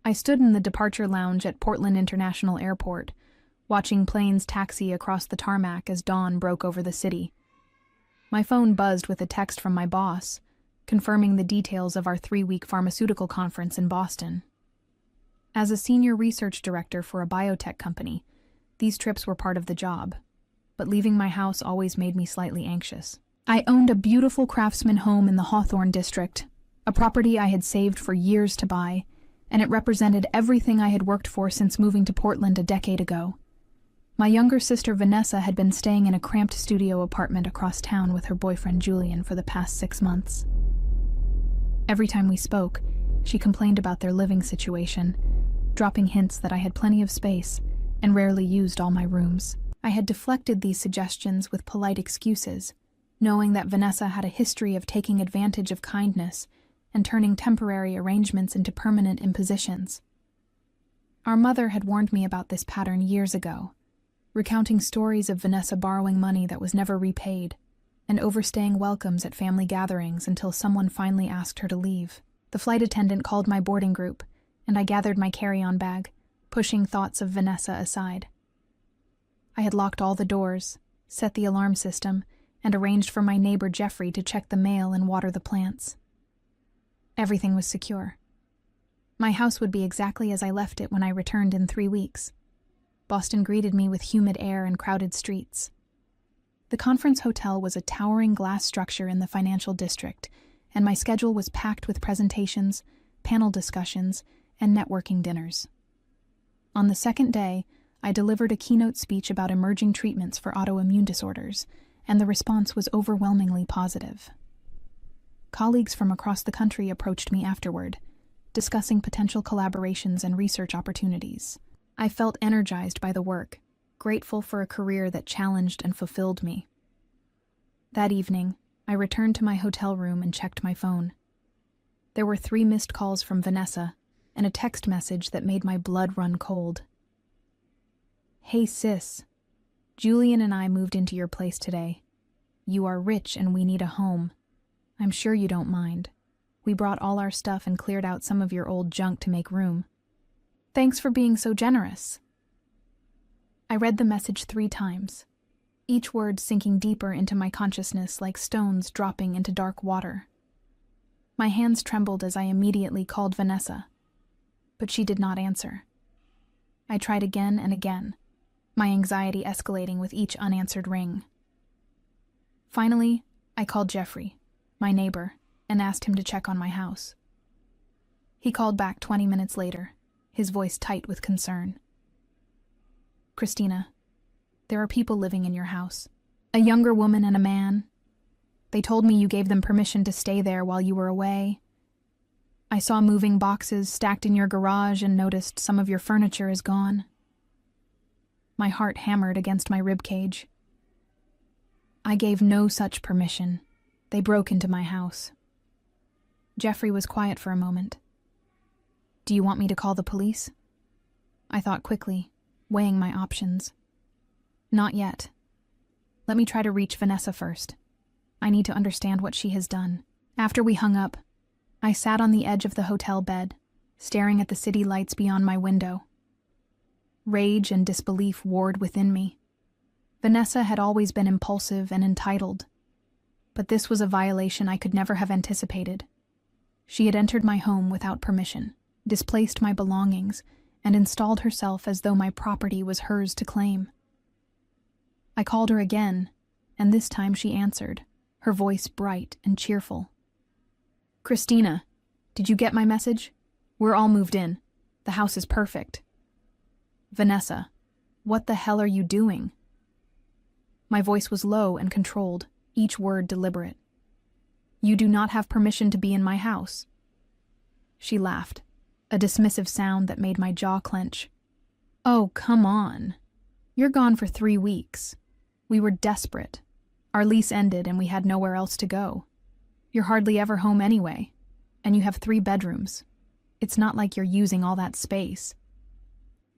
I stood in the departure lounge at Portland International Airport, watching planes taxi across the tarmac as dawn broke over the city. My phone buzzed with a text from my boss, confirming the details of our 3-week pharmaceutical conference in Boston. As a senior research director for a biotech company, these trips were part of the job, but leaving my house always made me slightly anxious. I owned a beautiful craftsman home in the Hawthorne district, a property I had saved for years to buy, and it represented everything I had worked for since moving to Portland a decade ago. My younger sister Vanessa had been staying in a cramped studio apartment across town with her boyfriend Julian for the past 6 months. Every time we spoke, she complained about their living situation, dropping hints that I had plenty of space and rarely used all my rooms. I had deflected these suggestions with polite excuses, knowing that Vanessa had a history of taking advantage of kindness and turning temporary arrangements into permanent impositions. Our mother had warned me about this pattern years ago, recounting stories of Vanessa borrowing money that was never repaid and overstaying welcomes at family gatherings until someone finally asked her to leave. The flight attendant called my boarding group, and I gathered my carry-on bag, pushing thoughts of Vanessa aside. I had locked all the doors, set the alarm system, and arranged for my neighbor Jeffrey to check the mail and water the plants. Everything was secure. My house would be exactly as I left it when I returned in 3 weeks. Boston greeted me with humid air and crowded streets. The conference hotel was a towering glass structure in the financial district, and my schedule was packed with presentations, panel discussions, and networking dinners. On the second day, I delivered a keynote speech about emerging treatments for autoimmune disorders, and the response was overwhelmingly positive. Colleagues from across the country approached me afterward, discussing potential collaborations and research opportunities. I felt energized by the work, grateful for a career that challenged and fulfilled me. That evening, I returned to my hotel room and checked my phone. There were 3 missed calls from Vanessa and a text message that made my blood run cold. "Hey sis, Julian and I moved into your place today. You are rich and we need a home. I'm sure you don't mind. We brought all our stuff and cleared out some of your old junk to make room. Thanks for being so generous." I read the message 3 times, each word sinking deeper into my consciousness like stones dropping into dark water. My hands trembled as I immediately called Vanessa, but she did not answer. I tried again and again, my anxiety escalating with each unanswered ring. Finally, I called Jeffrey, my neighbor, and asked him to check on my house. He called back 20 minutes later, his voice tight with concern. "Christina, there are people living in your house. A younger woman and a man. They told me you gave them permission to stay there while you were away. I saw moving boxes stacked in your garage and noticed some of your furniture is gone." My heart hammered against my ribcage. "I gave no such permission. They broke into my house." Jeffrey was quiet for a moment. "Do you want me to call the police?" I thought quickly, weighing my options. "Not yet. Let me try to reach Vanessa first. I need to understand what she has done." After we hung up, I sat on the edge of the hotel bed, staring at the city lights beyond my window. Rage and disbelief warred within me. Vanessa had always been impulsive and entitled, but this was a violation I could never have anticipated. She had entered my home without permission, displaced my belongings, and installed herself as though my property was hers to claim. I called her again, and this time she answered, her voice bright and cheerful. "Christina, did you get my message? We're all moved in. The house is perfect." "Vanessa, what the hell are you doing?" My voice was low and controlled, each word deliberate. "You do not have permission to be in my house." She laughed, a dismissive sound that made my jaw clench. "Oh, come on. You're gone for 3 weeks. We were desperate. Our lease ended and we had nowhere else to go. You're hardly ever home anyway, and you have 3 bedrooms. It's not like you're using all that space."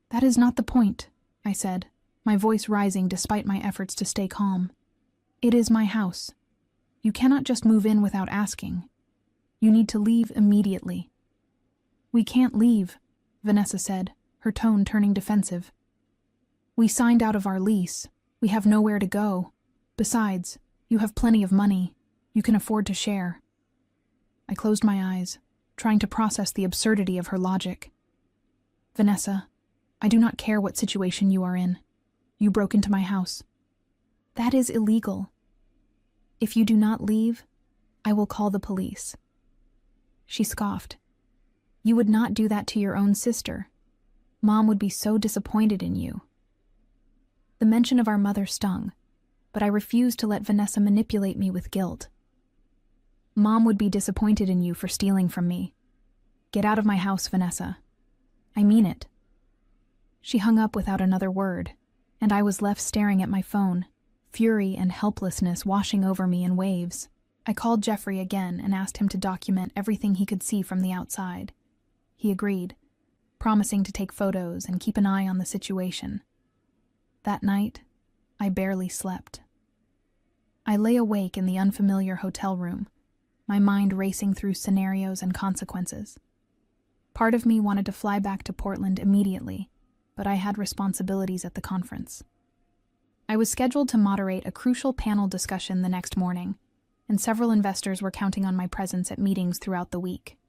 "That is not the point," I said, my voice rising despite my efforts to stay calm. "It is my house. You cannot just move in without asking. You need to leave immediately." "We can't leave," Vanessa said, her tone turning defensive. "We signed out of our lease. We have nowhere to go. Besides, you have plenty of money. You can afford to share." I closed my eyes, trying to process the absurdity of her logic. "Vanessa, I do not care what situation you are in. You broke into my house. That is illegal. If you do not leave, I will call the police." She scoffed. "You would not do that to your own sister. Mom would be so disappointed in you." The mention of our mother stung, but I refused to let Vanessa manipulate me with guilt. "Mom would be disappointed in you for stealing from me. Get out of my house, Vanessa. I mean it." She hung up without another word, and I was left staring at my phone, fury and helplessness washing over me in waves. I called Jeffrey again and asked him to document everything he could see from the outside. He agreed, promising to take photos and keep an eye on the situation. That night, I barely slept. I lay awake in the unfamiliar hotel room, my mind racing through scenarios and consequences. Part of me wanted to fly back to Portland immediately, but I had responsibilities at the conference. I was scheduled to moderate a crucial panel discussion the next morning, and several investors were counting on my presence at meetings throughout the week.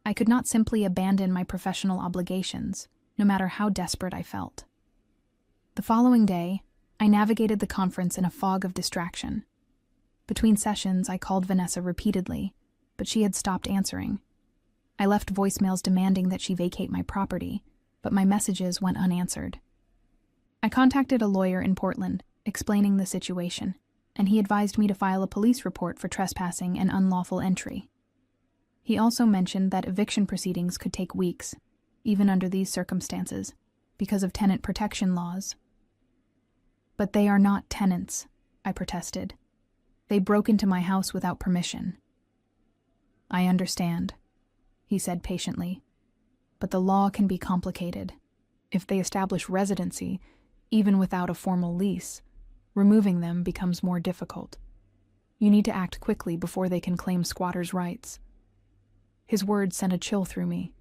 I could not simply abandon my professional obligations, no matter how desperate I felt. The following day, I navigated the conference in a fog of distraction. Between sessions, I called Vanessa repeatedly, but she had stopped answering. I left voicemails demanding that she vacate my property, but my messages went unanswered. I contacted a lawyer in Portland, explaining the situation, and he advised me to file a police report for trespassing and unlawful entry. He also mentioned that eviction proceedings could take weeks, even under these circumstances, because of tenant protection laws. "But they are not tenants," I protested. "They broke into my house without permission." "I understand," he said patiently, "but the law can be complicated. If they establish residency, even without a formal lease, removing them becomes more difficult. You need to act quickly before they can claim squatters' rights." His words sent a chill through me.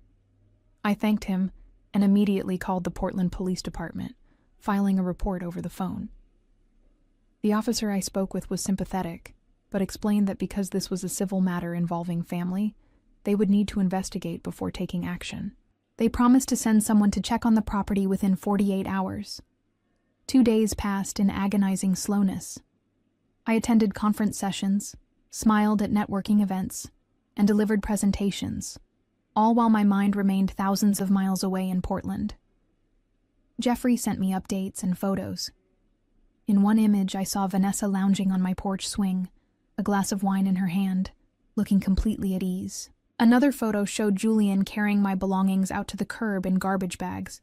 I thanked him and immediately called the Portland Police Department, filing a report over the phone. The officer I spoke with was sympathetic, but explained that because this was a civil matter involving family, they would need to investigate before taking action. They promised to send someone to check on the property within 48 hours. 2 days passed in agonizing slowness. I attended conference sessions, smiled at networking events, and delivered presentations, all while my mind remained thousands of miles away in Portland. Jeffrey sent me updates and photos. In one image, I saw Vanessa lounging on my porch swing, a glass of wine in her hand, looking completely at ease. Another photo showed Julian carrying my belongings out to the curb in garbage bags.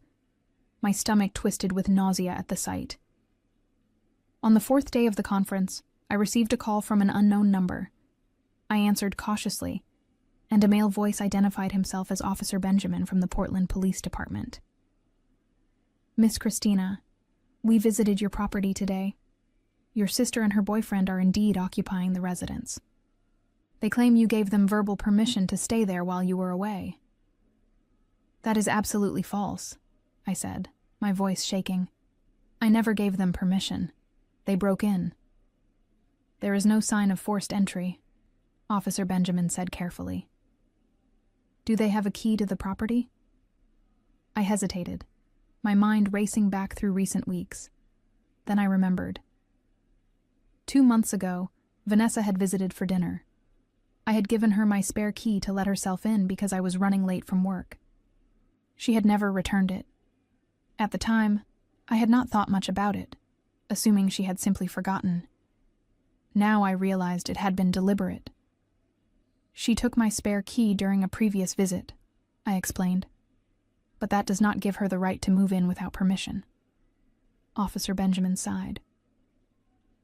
My stomach twisted with nausea at the sight. On the 4th day of the conference, I received a call from an unknown number. I answered cautiously, and a male voice identified himself as Officer Benjamin from the Portland Police Department. "Miss Christina, we visited your property today. Your sister and her boyfriend are indeed occupying the residence. They claim you gave them verbal permission to stay there while you were away." "That is absolutely false," I said, my voice shaking. "I never gave them permission. They broke in." "There is no sign of forced entry," Officer Benjamin said carefully. "Do they have a key to the property?" I hesitated, my mind racing back through recent weeks. Then I remembered. 2 months ago, Vanessa had visited for dinner. I had given her my spare key to let herself in because I was running late from work. She had never returned it. At the time, I had not thought much about it, assuming she had simply forgotten. Now I realized it had been deliberate. "She took my spare key during a previous visit," I explained. "But that does not give her the right to move in without permission." Officer Benjamin sighed.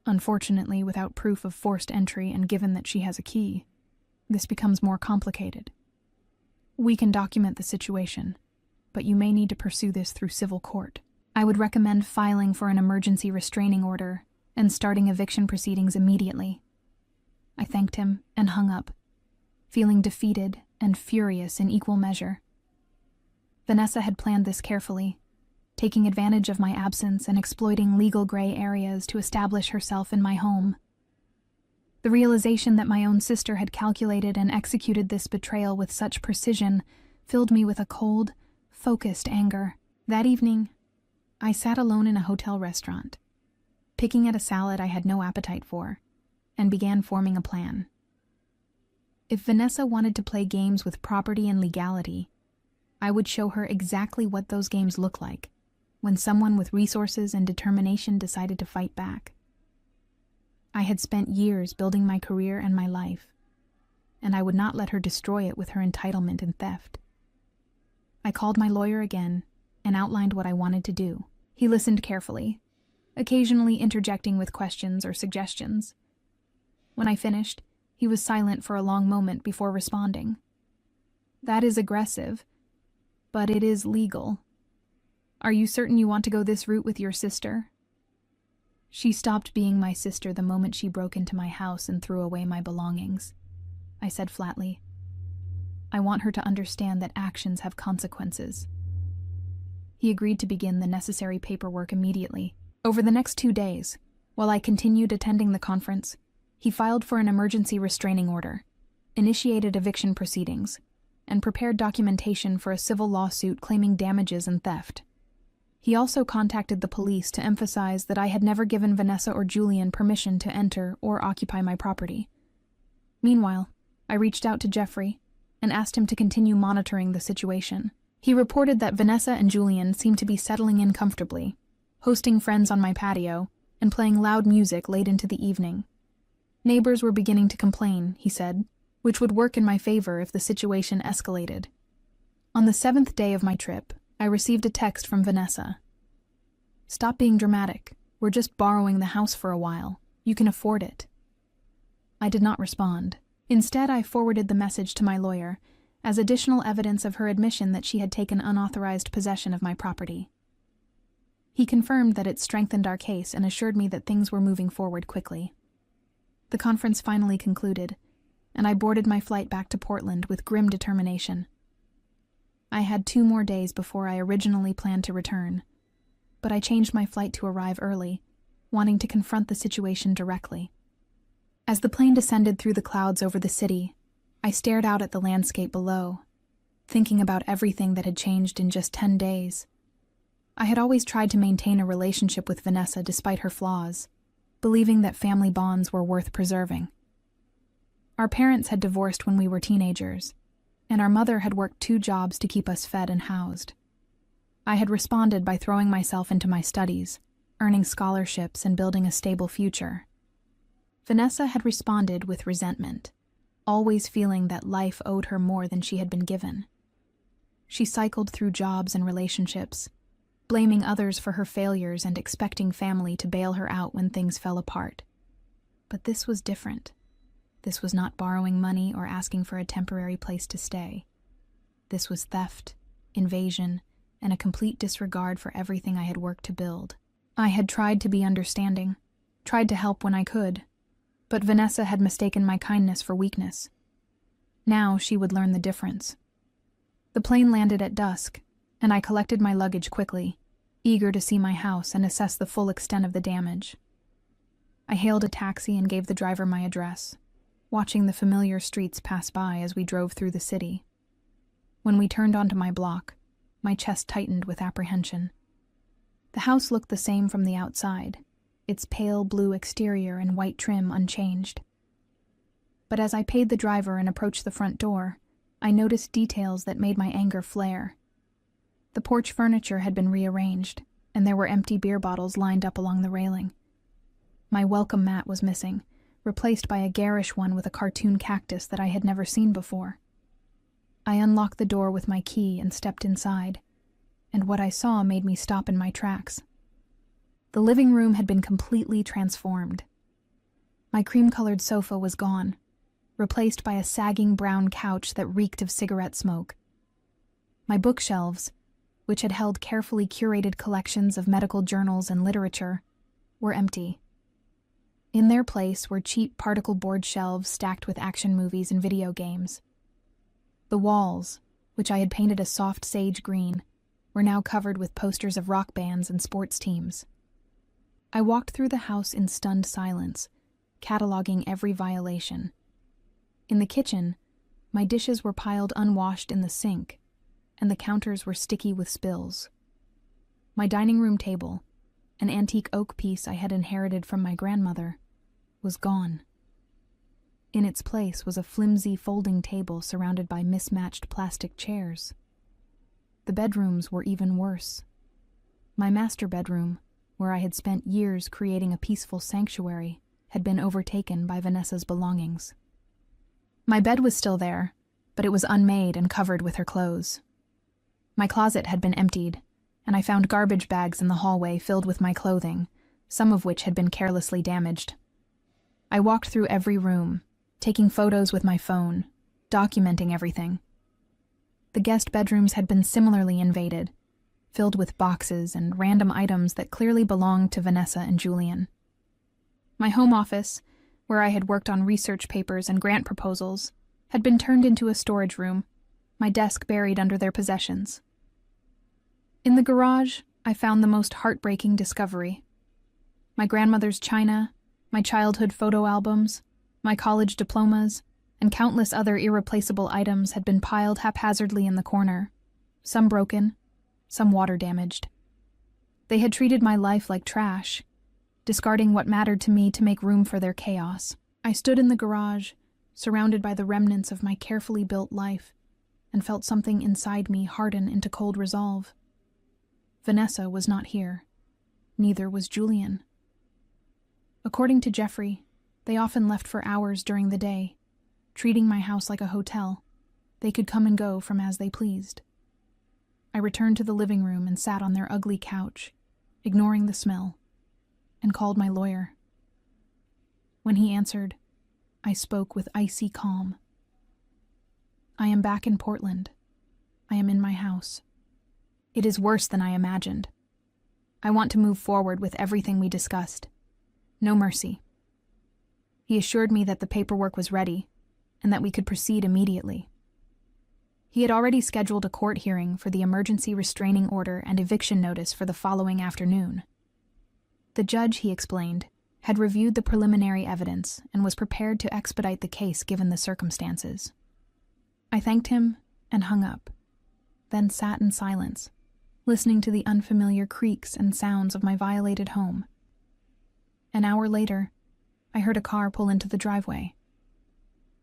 "Unfortunately, without proof of forced entry and given that she has a key, this becomes more complicated. We can document the situation, but you may need to pursue this through civil court. I would recommend filing for an emergency restraining order and starting eviction proceedings immediately." I thanked him and hung up, feeling defeated and furious in equal measure. Vanessa had planned this carefully, taking advantage of my absence and exploiting legal gray areas to establish herself in my home. The realization that my own sister had calculated and executed this betrayal with such precision filled me with a cold, focused anger. That evening, I sat alone in a hotel restaurant, picking at a salad I had no appetite for, and began forming a plan. If Vanessa wanted to play games with property and legality, I would show her exactly what those games look like when someone with resources and determination decided to fight back. I had spent years building my career and my life, and I would not let her destroy it with her entitlement and theft. I called my lawyer again and outlined what I wanted to do. He listened carefully, occasionally interjecting with questions or suggestions. When I finished, he was silent for a long moment before responding. "That is aggressive, but it is legal. Are you certain you want to go this route with your sister?" "She stopped being my sister the moment she broke into my house and threw away my belongings," I said flatly. "I want her to understand that actions have consequences." He agreed to begin the necessary paperwork immediately. Over the next 2 days, while I continued attending the conference, he filed for an emergency restraining order, initiated eviction proceedings, and prepared documentation for a civil lawsuit claiming damages and theft. He also contacted the police to emphasize that I had never given Vanessa or Julian permission to enter or occupy my property. Meanwhile, I reached out to Jeffrey and asked him to continue monitoring the situation. He reported that Vanessa and Julian seemed to be settling in comfortably, hosting friends on my patio and playing loud music late into the evening. Neighbors were beginning to complain, he said, which would work in my favor if the situation escalated. On the 7th day of my trip, I received a text from Vanessa. "Stop being dramatic. We're just borrowing the house for a while. You can afford it." I did not respond. Instead, I forwarded the message to my lawyer as additional evidence of her admission that she had taken unauthorized possession of my property. He confirmed that it strengthened our case and assured me that things were moving forward quickly. The conference finally concluded, and I boarded my flight back to Portland with grim determination. I had 2 more days before I originally planned to return, but I changed my flight to arrive early, wanting to confront the situation directly. As the plane descended through the clouds over the city, I stared out at the landscape below, thinking about everything that had changed in just 10 days. I had always tried to maintain a relationship with Vanessa despite her flaws, believing that family bonds were worth preserving. Our parents had divorced when we were teenagers, and our mother had worked 2 jobs to keep us fed and housed. I had responded by throwing myself into my studies, earning scholarships and building a stable future. Vanessa had responded with resentment, always feeling that life owed her more than she had been given. She cycled through jobs and relationships, blaming others for her failures and expecting family to bail her out when things fell apart. But this was different. This was not borrowing money or asking for a temporary place to stay. This was theft, invasion, and a complete disregard for everything I had worked to build. I had tried to be understanding, tried to help when I could, but Vanessa had mistaken my kindness for weakness. Now she would learn the difference. The plane landed at dusk, and I collected my luggage quickly, eager to see my house and assess the full extent of the damage. I hailed a taxi and gave the driver my address, watching the familiar streets pass by as we drove through the city. When we turned onto my block, my chest tightened with apprehension. The house looked the same from the outside, its pale blue exterior and white trim unchanged. But as I paid the driver and approached the front door, I noticed details that made my anger flare. The porch furniture had been rearranged, and there were empty beer bottles lined up along the railing. My welcome mat was missing, replaced by a garish one with a cartoon cactus that I had never seen before. I unlocked the door with my key and stepped inside, and what I saw made me stop in my tracks. The living room had been completely transformed. My cream-colored sofa was gone, replaced by a sagging brown couch that reeked of cigarette smoke. My bookshelves, which had held carefully curated collections of medical journals and literature, were empty. In their place were cheap particle board shelves stacked with action movies and video games. The walls, which I had painted a soft sage green, were now covered with posters of rock bands and sports teams. I walked through the house in stunned silence, cataloging every violation. In the kitchen, my dishes were piled unwashed in the sink, and the counters were sticky with spills. My dining room table, an antique oak piece I had inherited from my grandmother, was gone. In its place was a flimsy folding table surrounded by mismatched plastic chairs. The bedrooms were even worse. My master bedroom, where I had spent years creating a peaceful sanctuary, had been overtaken by Vanessa's belongings. My bed was still there, but it was unmade and covered with her clothes. My closet had been emptied, and I found garbage bags in the hallway filled with my clothing, some of which had been carelessly damaged. I walked through every room, taking photos with my phone, documenting everything. The guest bedrooms had been similarly invaded, filled with boxes and random items that clearly belonged to Vanessa and Julian. My home office, where I had worked on research papers and grant proposals, had been turned into a storage room, my desk buried under their possessions. In the garage, I found the most heartbreaking discovery. My grandmother's china, my childhood photo albums, my college diplomas, and countless other irreplaceable items had been piled haphazardly in the corner, some broken, some water-damaged. They had treated my life like trash, discarding what mattered to me to make room for their chaos. I stood in the garage, surrounded by the remnants of my carefully built life, and felt something inside me harden into cold resolve. Vanessa was not here. Neither was Julian. According to Jeffrey, they often left for hours during the day, treating my house like a hotel. They could come and go from as they pleased. I returned to the living room and sat on their ugly couch, ignoring the smell, and called my lawyer. When he answered, I spoke with icy calm. I am back in Portland. I am in my house. It is worse than I imagined. I want to move forward with everything we discussed. No mercy. He assured me that the paperwork was ready and that we could proceed immediately. He had already scheduled a court hearing for the emergency restraining order and eviction notice for the following afternoon. The judge, he explained, had reviewed the preliminary evidence and was prepared to expedite the case given the circumstances. I thanked him and hung up, then sat in silence, listening to the unfamiliar creaks and sounds of my violated home. An hour later, I heard a car pull into the driveway.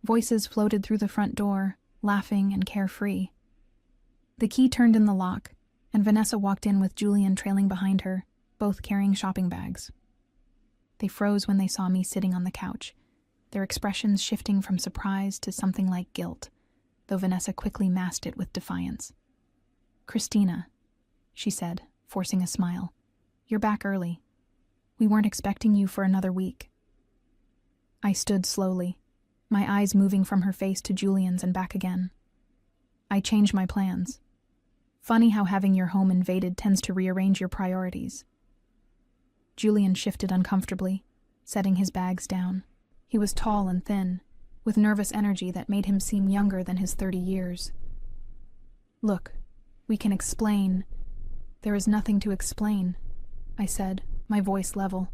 Voices floated through the front door, laughing and carefree. The key turned in the lock, and Vanessa walked in with Julian trailing behind her, both carrying shopping bags. They froze when they saw me sitting on the couch, their expressions shifting from surprise to something like guilt, though Vanessa quickly masked it with defiance. "Christina," she said, forcing a smile, "you're back early. We weren't expecting you for another week." I stood slowly, my eyes moving from her face to Julian's and back again. I changed my plans. Funny how having your home invaded tends to rearrange your priorities. Julian shifted uncomfortably, setting his bags down. He was tall and thin, with nervous energy that made him seem younger than his 30 years. "Look, we can explain." "There is nothing to explain," I said, my voice level.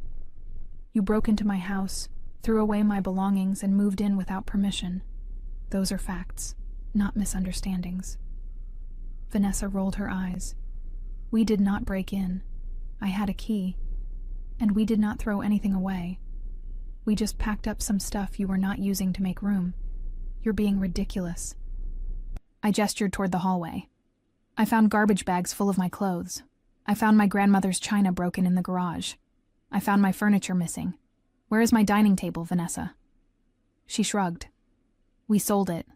"You broke into my house, threw away my belongings, and moved in without permission. Those are facts, not misunderstandings." Vanessa rolled her eyes. "We did not break in. I had a key. And we did not throw anything away. We just packed up some stuff you were not using to make room. You're being ridiculous." I gestured toward the hallway. "I found garbage bags full of my clothes. I found my grandmother's china broken in the garage. I found my furniture missing. Where is my dining table, Vanessa?" She shrugged. "We sold it.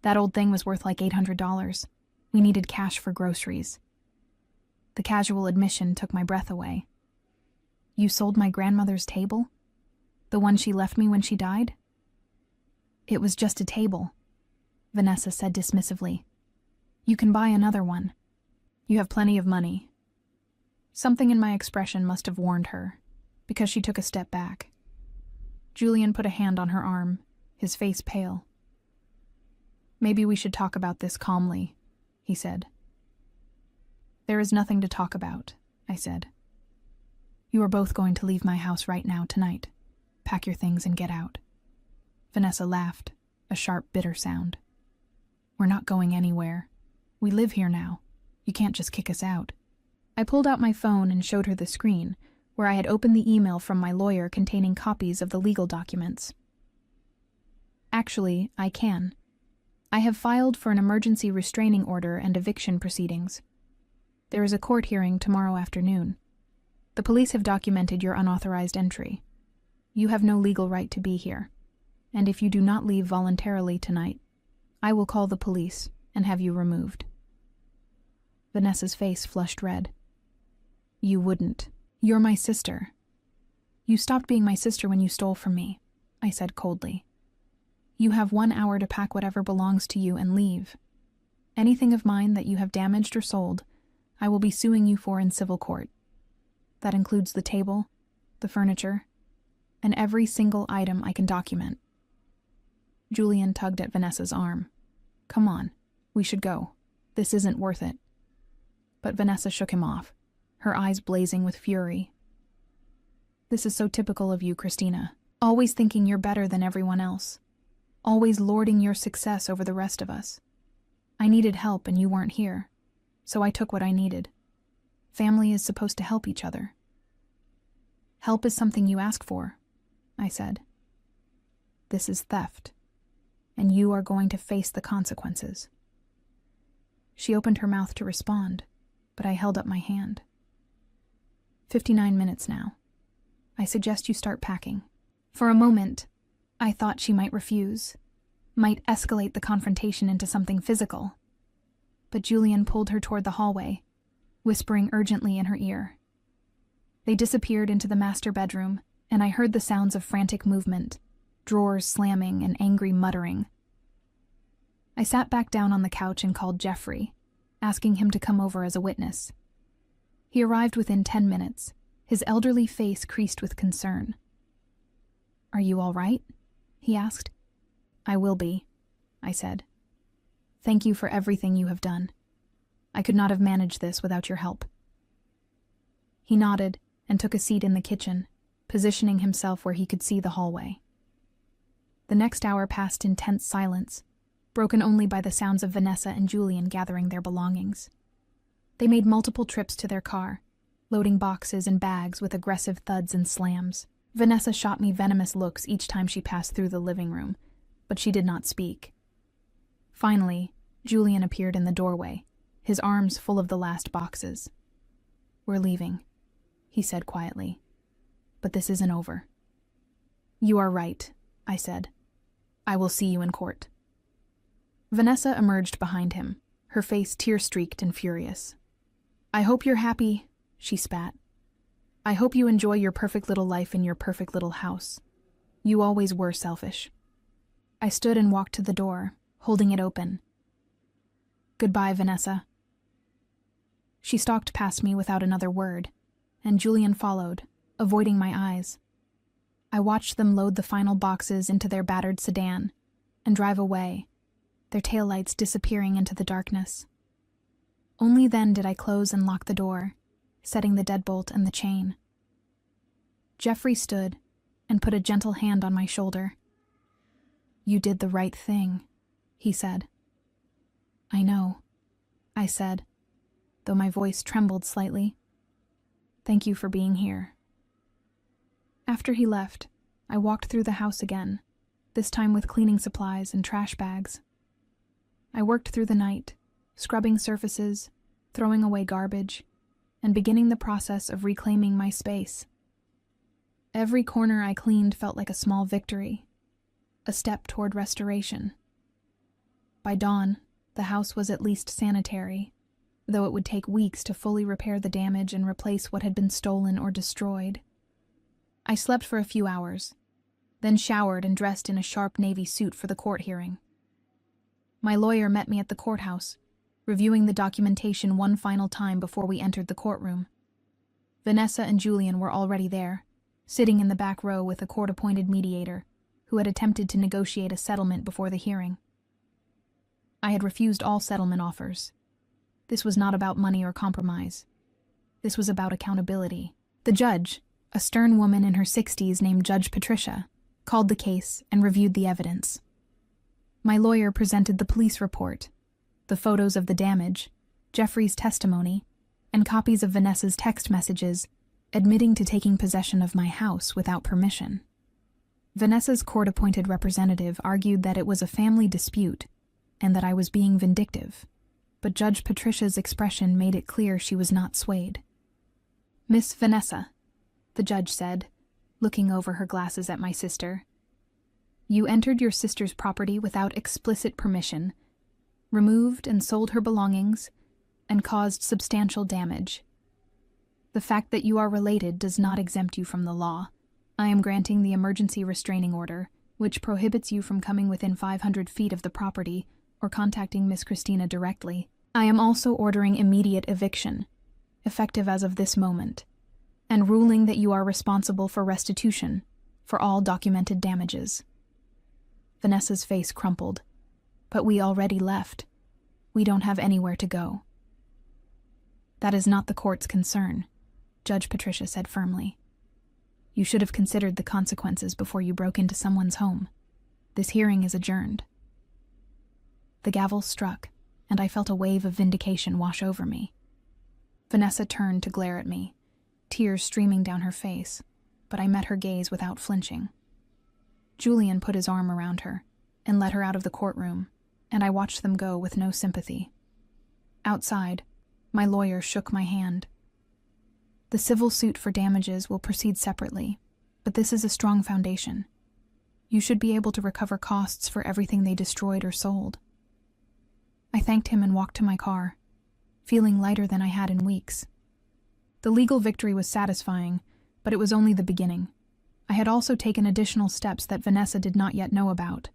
That old thing was worth like $800. We needed cash for groceries." The casual admission took my breath away. "You sold my grandmother's table? The one she left me when she died?" "It was just a table," Vanessa said dismissively. "You can buy another one. You have plenty of money." Something in my expression must have warned her, because she took a step back. Julian put a hand on her arm, his face pale. "Maybe we should talk about this calmly. he said. There is nothing to talk about, I said. You are both going to leave my house right now tonight. Pack your things and get out. Vanessa laughed, a sharp, bitter sound. We're not going anywhere. We live here now. You can't just kick us out. I pulled out my phone and showed her the screen, where I had opened the email from my lawyer containing copies of the legal documents. Actually, I can. I have filed for an emergency restraining order and eviction proceedings. There is a court hearing tomorrow afternoon. The police have documented your unauthorized entry. You have no legal right to be here, and if you do not leave voluntarily tonight, I will call the police and have you removed. Vanessa's face flushed red. You wouldn't. You're my sister. You stopped being my sister when you stole from me, I said coldly. You have 1 hour to pack whatever belongs to you and leave. Anything of mine that you have damaged or sold, I will be suing you for in civil court. That includes the table, the furniture, and every single item I can document. Julian tugged at Vanessa's arm. Come on, we should go. This isn't worth it. But Vanessa shook him off, her eyes blazing with fury. This is so typical of you, Christina. Always thinking you're better than everyone else. Always lording your success over the rest of us. I needed help and you weren't here, so I took what I needed. Family is supposed to help each other. Help is something you ask for, I said. This is theft, and you are going to face the consequences. She opened her mouth to respond, but I held up my hand. 59 minutes now. I suggest you start packing. For a moment, I thought she might refuse, might escalate the confrontation into something physical. But Julian pulled her toward the hallway, whispering urgently in her ear. They disappeared into the master bedroom, and I heard the sounds of frantic movement, drawers slamming and angry muttering. I sat back down on the couch and called Jeffrey, asking him to come over as a witness. He arrived within 10 minutes, his elderly face creased with concern. Are you all right? He asked. I will be, I said. Thank you for everything you have done. I could not have managed this without your help. He nodded and took a seat in the kitchen, positioning himself where he could see the hallway. The next hour passed in tense silence, broken only by the sounds of Vanessa and Julian gathering their belongings. They made multiple trips to their car, loading boxes and bags with aggressive thuds and slams. Vanessa shot me venomous looks each time she passed through the living room, but she did not speak. Finally, Julian appeared in the doorway, his arms full of the last boxes. We're leaving, he said quietly. But this isn't over. You are right, I said. I will see you in court. Vanessa emerged behind him, her face tear-streaked and furious. I hope you're happy, she spat. I hope you enjoy your perfect little life in your perfect little house. You always were selfish. I stood and walked to the door, holding it open. Goodbye, Vanessa. She stalked past me without another word, and Julian followed, avoiding my eyes. I watched them load the final boxes into their battered sedan and drive away, their taillights disappearing into the darkness. Only then did I close and lock the door, setting the deadbolt and the chain. Jeffrey stood and put a gentle hand on my shoulder. You did the right thing, he said. I know, I said, though my voice trembled slightly. Thank you for being here. After he left, I walked through the house again, this time with cleaning supplies and trash bags. I worked through the night, scrubbing surfaces, throwing away garbage, and beginning the process of reclaiming my space. Every corner I cleaned felt like a small victory, a step toward restoration. By dawn, the house was at least sanitary, though it would take weeks to fully repair the damage and replace what had been stolen or destroyed. I slept for a few hours, then showered and dressed in a sharp navy suit for the court hearing. My lawyer met me at the courthouse, reviewing the documentation one final time before we entered the courtroom. Vanessa and Julian were already there, sitting in the back row with a court-appointed mediator, who had attempted to negotiate a settlement before the hearing. I had refused all settlement offers, This was not about money or compromise. This was about accountability. The judge, a stern woman in her 60s named Judge Patricia, called the case and reviewed the evidence. My lawyer presented the police report, the photos of the damage, Jeffrey's testimony, and copies of Vanessa's text messages admitting to taking possession of my house without permission. Vanessa's court-appointed representative argued that it was a family dispute and that I was being vindictive, but Judge Patricia's expression made it clear she was not swayed. "Miss Vanessa," the judge said, looking over her glasses at my sister, "you entered your sister's property without explicit permission, removed and sold her belongings, and caused substantial damage. The fact that you are related does not exempt you from the law. I am granting the emergency restraining order, which prohibits you from coming within 500 feet of the property or contacting Miss Christina directly. I am also ordering immediate eviction, effective as of this moment, and ruling that you are responsible for restitution for all documented damages." Vanessa's face crumpled. "But we already left. We don't have anywhere to go." "That is not the court's concern," Judge Patricia said firmly. "You should have considered the consequences before you broke into someone's home. This hearing is adjourned." The gavel struck, and I felt a wave of vindication wash over me. Vanessa turned to glare at me, tears streaming down her face, but I met her gaze without flinching. Julian put his arm around her and led her out of the courtroom, and I watched them go with no sympathy. Outside, my lawyer shook my hand. "The civil suit for damages will proceed separately, but this is a strong foundation. You should be able to recover costs for everything they destroyed or sold." I thanked him and walked to my car, feeling lighter than I had in weeks. The legal victory was satisfying, but it was only the beginning. I had also taken additional steps that Vanessa did not yet know about,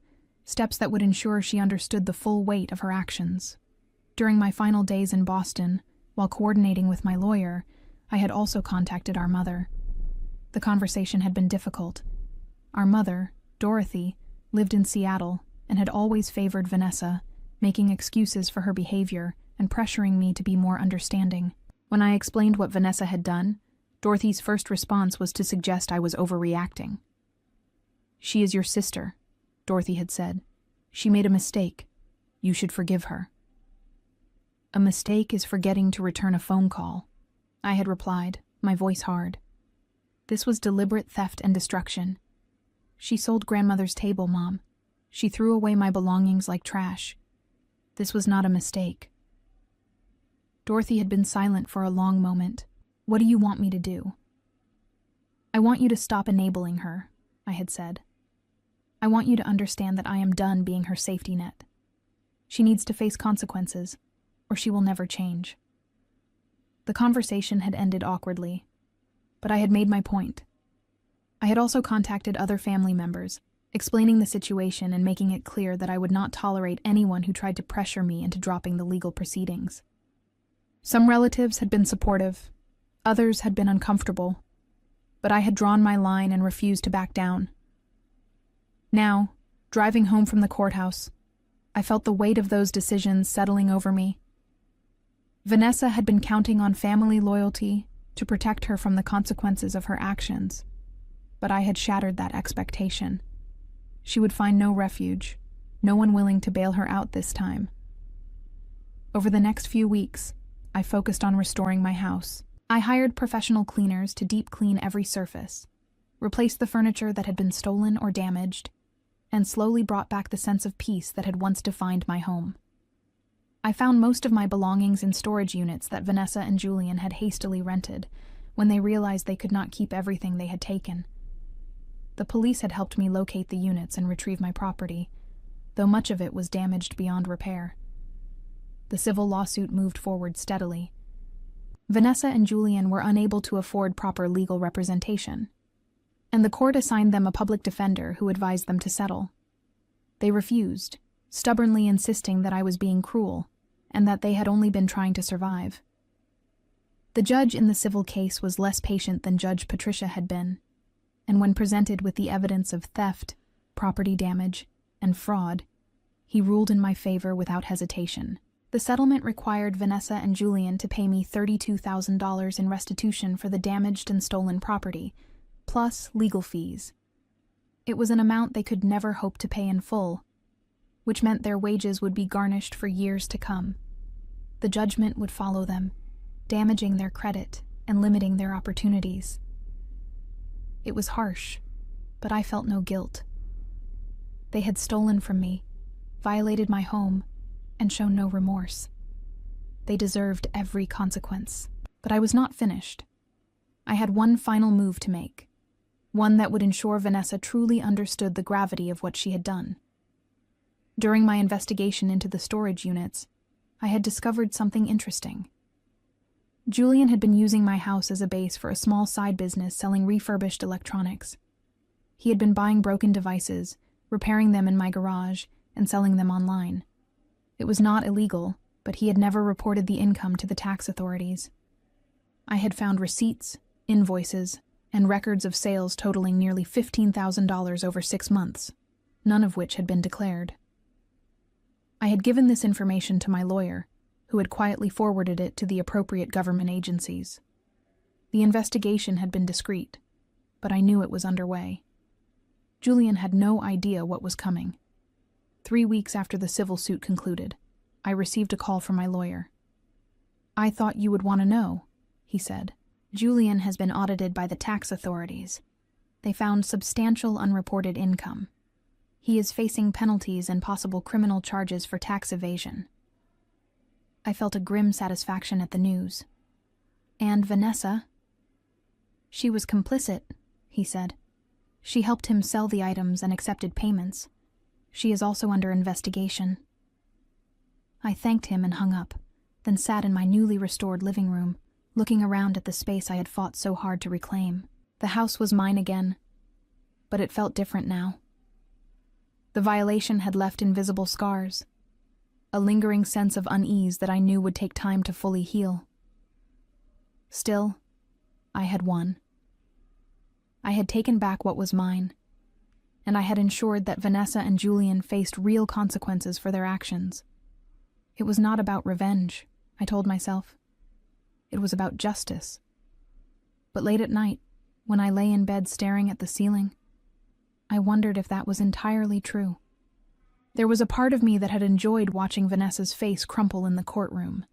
steps that would ensure she understood the full weight of her actions. During my final days in Boston, while coordinating with my lawyer, I had also contacted our mother. The conversation had been difficult. Our mother, Dorothy, lived in Seattle and had always favored Vanessa, making excuses for her behavior and pressuring me to be more understanding. When I explained what Vanessa had done, Dorothy's first response was to suggest I was overreacting. "She is your sister," Dorothy had said. "She made a mistake. You should forgive her." "A mistake is forgetting to return a phone call," I had replied, my voice hard. "This was deliberate theft and destruction. She sold grandmother's table, Mom. She threw away my belongings like trash. This was not a mistake." Dorothy had been silent for a long moment. "What do you want me to do?" "I want you to stop enabling her," I had said. "I want you to understand that I am done being her safety net. She needs to face consequences, or she will never change." The conversation had ended awkwardly, but I had made my point. I had also contacted other family members, explaining the situation and making it clear that I would not tolerate anyone who tried to pressure me into dropping the legal proceedings. Some relatives had been supportive, others had been uncomfortable, but I had drawn my line and refused to back down. Now, driving home from the courthouse, I felt the weight of those decisions settling over me. Vanessa had been counting on family loyalty to protect her from the consequences of her actions, but I had shattered that expectation. She would find no refuge, no one willing to bail her out this time. Over the next few weeks, I focused on restoring my house. I hired professional cleaners to deep clean every surface, replaced the furniture that had been stolen or damaged, and slowly brought back the sense of peace that had once defined my home. I found most of my belongings in storage units that Vanessa and Julian had hastily rented when they realized they could not keep everything they had taken. The police had helped me locate the units and retrieve my property, though much of it was damaged beyond repair. The civil lawsuit moved forward steadily. Vanessa and Julian were unable to afford proper legal representation, and the court assigned them a public defender who advised them to settle. They refused, stubbornly insisting that I was being cruel and that they had only been trying to survive. The judge in the civil case was less patient than Judge Patricia had been, and when presented with the evidence of theft, property damage, and fraud, he ruled in my favor without hesitation. The settlement required Vanessa and Julian to pay me $32,000 in restitution for the damaged and stolen property, plus legal fees. It was an amount they could never hope to pay in full, which meant their wages would be garnished for years to come. The judgment would follow them, damaging their credit and limiting their opportunities. It was harsh, but I felt no guilt. They had stolen from me, violated my home, and shown no remorse. They deserved every consequence, but I was not finished. I had one final move to make, one that would ensure Vanessa truly understood the gravity of what she had done. During my investigation into the storage units, I had discovered something interesting. Julian had been using my house as a base for a small side business selling refurbished electronics. He had been buying broken devices, repairing them in my garage, and selling them online. It was not illegal, but he had never reported the income to the tax authorities. I had found receipts, invoices, and records of sales totaling nearly $15,000 over 6 months, none of which had been declared. I had given this information to my lawyer, who had quietly forwarded it to the appropriate government agencies. The investigation had been discreet, but I knew it was underway. Julian had no idea what was coming. 3 weeks after the civil suit concluded, I received a call from my lawyer. "I thought you would want to know," he said. "Julian has been audited by the tax authorities. They found substantial unreported income. He is facing penalties and possible criminal charges for tax evasion." I felt a grim satisfaction at the news. "And Vanessa?" "She was complicit," he said. "She helped him sell the items and accepted payments. She is also under investigation." I thanked him and hung up, then sat in my newly restored living room, looking around at the space I had fought so hard to reclaim. The house was mine again, but it felt different now. The violation had left invisible scars, a lingering sense of unease that I knew would take time to fully heal. Still, I had won. I had taken back what was mine, and I had ensured that Vanessa and Julian faced real consequences for their actions. It was not about revenge, I told myself. It was about justice. But late at night, when I lay in bed staring at the ceiling, I wondered if that was entirely true. There was a part of me that had enjoyed watching Vanessa's face crumple in the courtroom,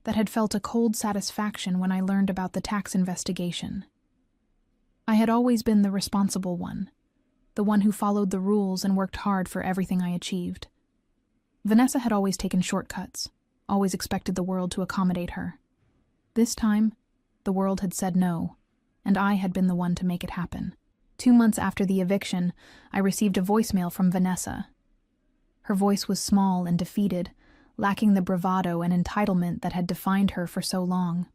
that had felt a cold satisfaction when I learned about the tax investigation. I had always been the responsible one, the one who followed the rules and worked hard for everything I achieved. Vanessa had always taken shortcuts, always expected the world to accommodate her. This time, the world had said no, and I had been the one to make it happen. 2 months after the eviction, I received a voicemail from Vanessa. Her voice was small and defeated, lacking the bravado and entitlement that had defined her for so long.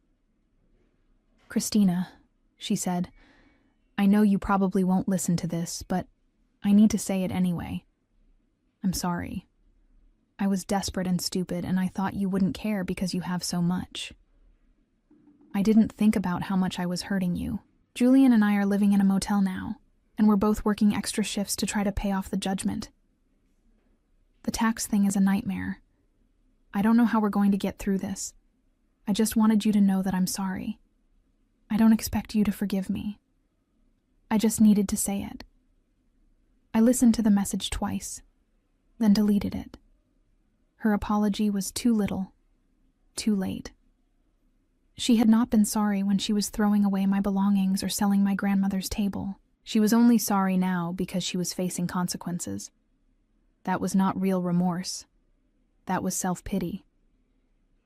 "Christina," she said, "I know you probably won't listen to this, but I need to say it anyway. I'm sorry. I was desperate and stupid, and I thought you wouldn't care because you have so much. I didn't think about how much I was hurting you. Julian and I are living in a motel now, and we're both working extra shifts to try to pay off the judgment. The tax thing is a nightmare. I don't know how we're going to get through this. I just wanted you to know that I'm sorry. I don't expect you to forgive me. I just needed to say it." I listened to the message twice, then deleted it. Her apology was too little, too late. She had not been sorry when she was throwing away my belongings or selling my grandmother's table. She was only sorry now because she was facing consequences. That was not real remorse. That was self-pity.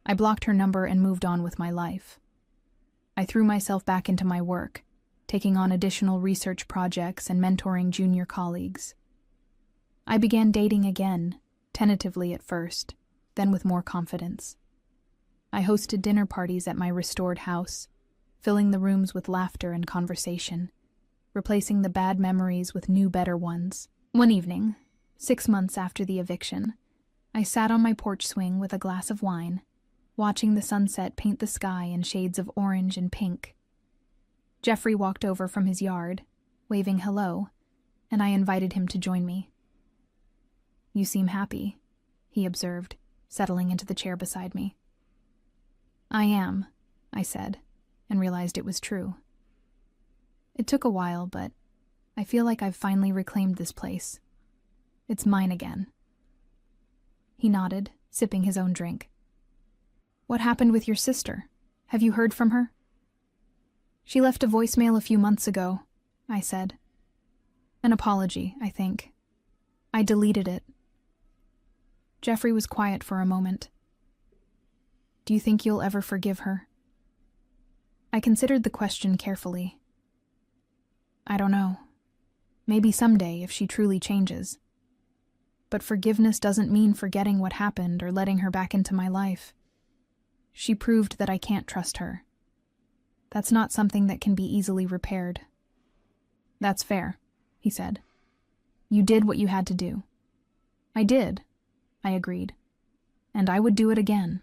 I blocked her number and moved on with my life. I threw myself back into my work, taking on additional research projects and mentoring junior colleagues. I began dating again, tentatively at first, then with more confidence. I hosted dinner parties at my restored house, filling the rooms with laughter and conversation, replacing the bad memories with new, better ones. One evening, 6 months after the eviction, I sat on my porch swing with a glass of wine, watching the sunset paint the sky in shades of orange and pink. Jeffrey walked over from his yard, waving hello, and I invited him to join me. "You seem happy," he observed, settling into the chair beside me. "I am," I said, and realized it was true. "It took a while, but I feel like I've finally reclaimed this place. It's mine again." He nodded, sipping his own drink. "What happened with your sister? Have you heard from her?" "She left a voicemail a few months ago," I said. "An apology, I think. I deleted it." Jeffrey was quiet for a moment. "Do you think you'll ever forgive her?" I considered the question carefully. "I don't know. Maybe someday, if she truly changes. But forgiveness doesn't mean forgetting what happened or letting her back into my life. She proved that I can't trust her. That's not something that can be easily repaired." "That's fair," he said. "You did what you had to do." "I did," I agreed. "And I would do it again."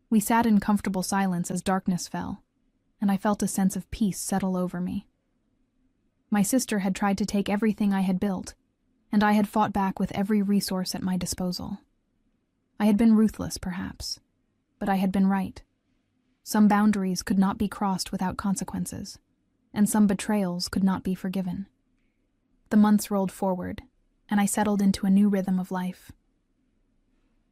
We sat in comfortable silence as darkness fell, and I felt a sense of peace settle over me. My sister had tried to take everything I had built, and I had fought back with every resource at my disposal. I had been ruthless, perhaps, but I had been right. Some boundaries could not be crossed without consequences, and some betrayals could not be forgiven. The months rolled forward, and I settled into a new rhythm of life.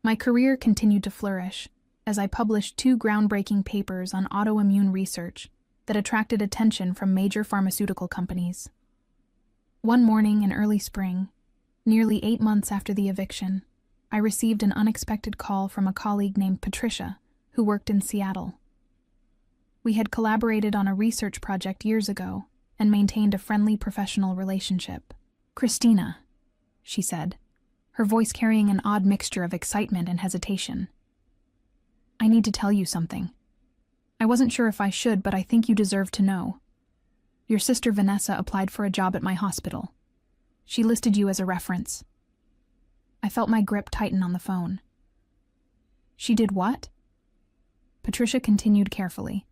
My career continued to flourish as I published 2 groundbreaking papers on autoimmune research that attracted attention from major pharmaceutical companies. One morning in early spring, nearly 8 months after the eviction, I received an unexpected call from a colleague named Patricia, who worked in Seattle. We had collaborated on a research project years ago and maintained a friendly professional relationship. "Christina," she said, her voice carrying an odd mixture of excitement and hesitation. "I need to tell you something. I wasn't sure if I should, but I think you deserve to know. Your sister Vanessa applied for a job at my hospital. She listed you as a reference." I felt my grip tighten on the phone. "She did what?" Patricia continued carefully.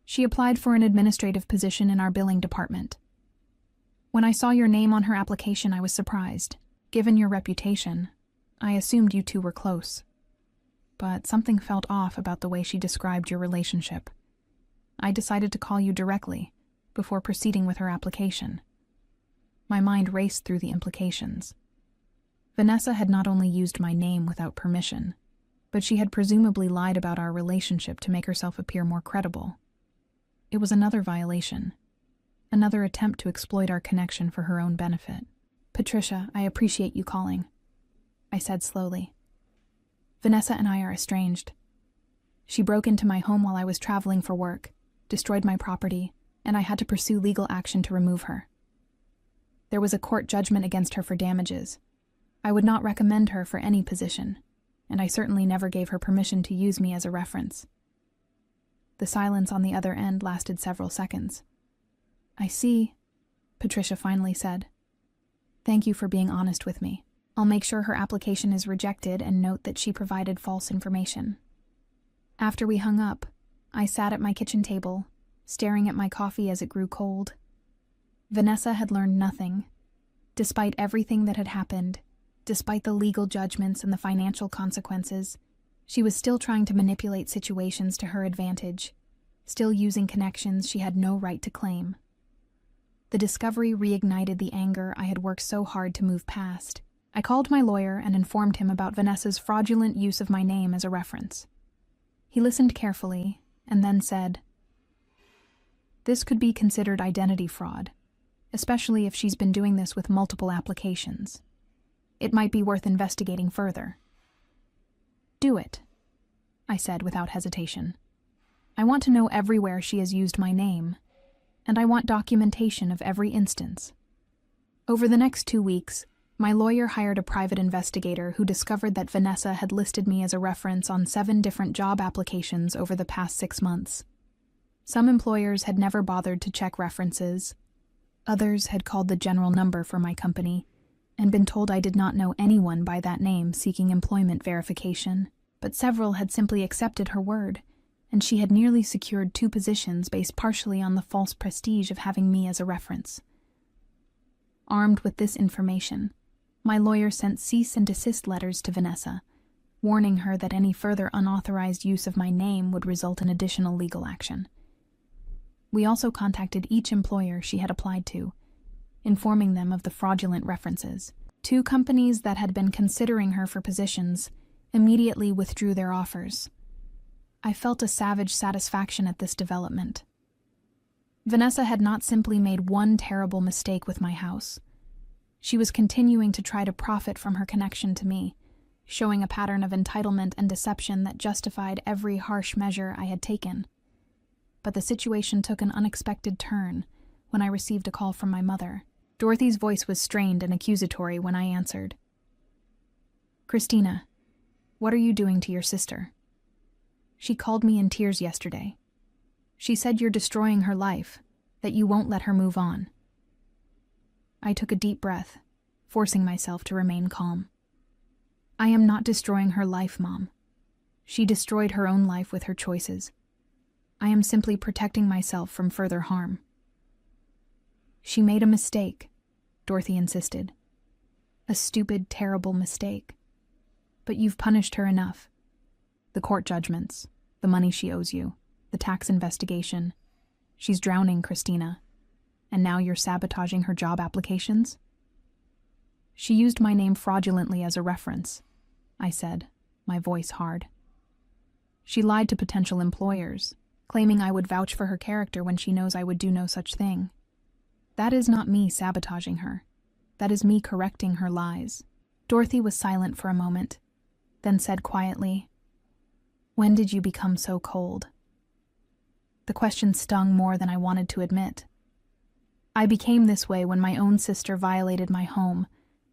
"She applied for an administrative position in our billing department. When I saw your name on her application, I was surprised. Given your reputation, I assumed you two were close. But something felt off about the way she described your relationship. I decided to call you directly before proceeding with her application." My mind raced through the implications. Vanessa had not only used my name without permission, but she had presumably lied about our relationship to make herself appear more credible. It was another violation, another attempt to exploit our connection for her own benefit. "Patricia, I appreciate you calling," I said slowly. "Vanessa and I are estranged. She broke into my home while I was traveling for work, destroyed my property, and I had to pursue legal action to remove her. There was a court judgment against her for damages. I would not recommend her for any position, and I certainly never gave her permission to use me as a reference." The silence on the other end lasted several seconds. "I see," Patricia finally said. "Thank you for being honest with me. I'll make sure her application is rejected and note that she provided false information." After we hung up, I sat at my kitchen table, staring at my coffee as it grew cold. Vanessa had learned nothing. Despite everything that had happened, despite the legal judgments and the financial consequences, she was still trying to manipulate situations to her advantage, still using connections she had no right to claim. The discovery reignited the anger I had worked so hard to move past. I called my lawyer and informed him about Vanessa's fraudulent use of my name as a reference. He listened carefully and then said, "This could be considered identity fraud, especially if she's been doing this with multiple applications. It might be worth investigating further." "Do it," I said without hesitation. "I want to know everywhere she has used my name, and I want documentation of every instance." Over the next 2 weeks, my lawyer hired a private investigator who discovered that Vanessa had listed me as a reference on 7 different job applications over the past 6 months. Some employers had never bothered to check references. Others had called the general number for my company and been told I did not know anyone by that name seeking employment verification. But several had simply accepted her word, and she had nearly secured 2 positions based partially on the false prestige of having me as a reference. Armed with this information, My lawyer sent cease and desist letters to Vanessa, warning her that any further unauthorized use of my name would result in additional legal action. We also contacted each employer she had applied to, informing them of the fraudulent references. 2 companies that had been considering her for positions immediately withdrew their offers. I felt a savage satisfaction at this development. Vanessa had not simply made one terrible mistake with my house. She was continuing to try to profit from her connection to me, showing a pattern of entitlement and deception that justified every harsh measure I had taken. But the situation took an unexpected turn when I received a call from my mother. Dorothy's voice was strained and accusatory when I answered. "Christina, what are you doing to your sister? She called me in tears yesterday. She said you're destroying her life, that you won't let her move on." I took a deep breath, forcing myself to remain calm. "I am not destroying her life, Mom. She destroyed her own life with her choices. I am simply protecting myself from further harm." "She made a mistake," Dorothy insisted. "A stupid, terrible mistake. But you've punished her enough. The court judgments, the money she owes you, the tax investigation. She's drowning, Christina. And now you're sabotaging her job applications?" "She used my name fraudulently as a reference," I said, my voice hard. "She lied to potential employers, claiming I would vouch for her character when she knows I would do no such thing. That is not me sabotaging her. That is me correcting her lies." Dorothy was silent for a moment, then said quietly, "When did you become so cold?" The question stung more than I wanted to admit. I became this way when my own sister violated my home